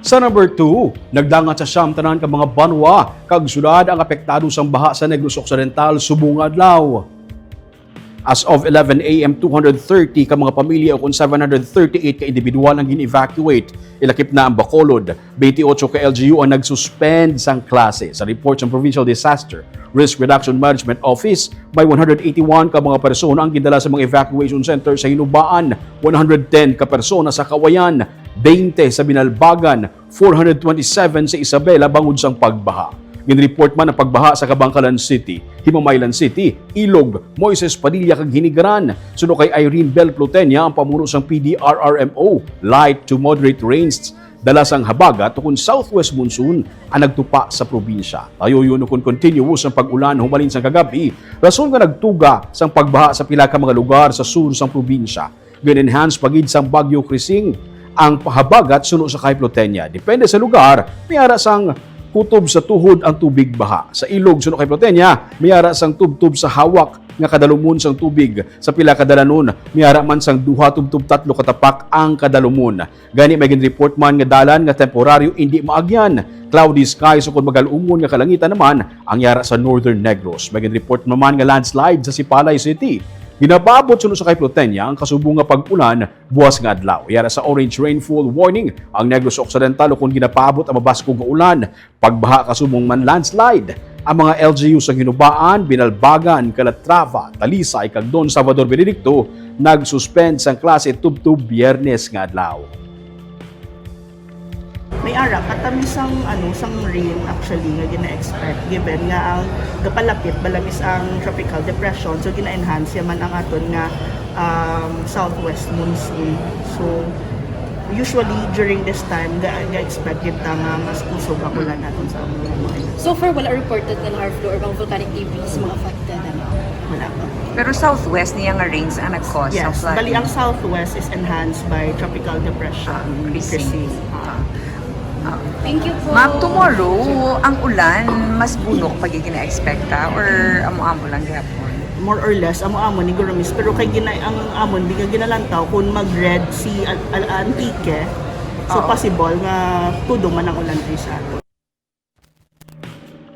Sa number 2, nagdangat sa siyam tanan ka mga banwa kag syudad ang apektado sang baha sa Negros Occidental subong adlaw. As of 11 a.m. 230 ka mga pamilya o kung 738 ka individual ang gin-evacuate. Ilakip na ang Bacolod. 28 ka LGU ang nagsuspend sang klase. Sa report ng Provincial Disaster Risk Reduction Management Office, may 181 ka mga persona ang gindala sa mga evacuation center sa Hinubaan, 110 ka persona sa Kawayan, 20 sa Binalbagan, 427 sa Isabela bangod sang pagbaha. Ginreport man ang pagbaha sa Kabangkalan City, Himamaylan City, Ilog, Moises Padilla kag Hinigaran. Suno kay Irene Bel Plutenia ang pamuno sang PDRRMO, light to moderate rains dala sang habagat tukon southwest monsoon ang nagtupa sa probinsya. Tayo yun kung continuous ang pag-ulan humalin sang kagabi, rason nga nagtuga sang pagbaha sa pila ka mga lugar sa sur sang probinsya. Gin-enhance pagid sang Bagyo Krising ang habagat suno sa kay Plutenia. Depende sa lugar, mayara sang kutob sa tuhod ang tubig baha. Sa ilog suno kay Plutenia, mayara sang tubtob sa hawak nga kadalumon sang tubig. Sa pila kadalanon, mayara man sang duha tubtob tatlo katapak ang kadalumon. Gani may report man nga dalan nga temporaryo hindi maagyan. Cloudy skies o kung magalumon nga kalangitan naman ang yara sa Northern Negros. May report naman nga landslide sa Sipalay City. Ginababot suno sa kay Plutenia ang kasubong nga pag-ulan buwas nga adlaw. Yara sa orange rainfall warning ang Negros Occidental kung ginapabot ang mabaskog nga ulan, pagbaha kasubong man landslide. Ang mga LGU sa Hinubaan, Binalbagan, Calatrava, Talisay kag Don Salvador Benedicto nagsuspend sang klase tubtub Biyernes nga adlaw. May ara katamis sang sang rain actually nga gina-expect given nga ang gapalapit balamis ang tropical depression, so gina-enhance yaman ang aton nga southwest monsoon. So usually during this time ga-expect kita nga mas kusog ang ulan naton sa mga. So far wala reported na hard flow or mga volcanic debris mga affected Wala pa. Pero southwest niya nga rains ang nag-cause ng Yes, flooding. bali ang southwest is enhanced by tropical depression, Krising. Thank you po. Ma'am, tomorrow, ang ulan, mas bunok pag gina-expecta or amo-amo lang gihapon? More or less amo-amo ni Guramis, pero kay ang amon di ka ginalantaw kung mag-red si Antique, so Oo. possible nga tudong man ang ulan sa ato.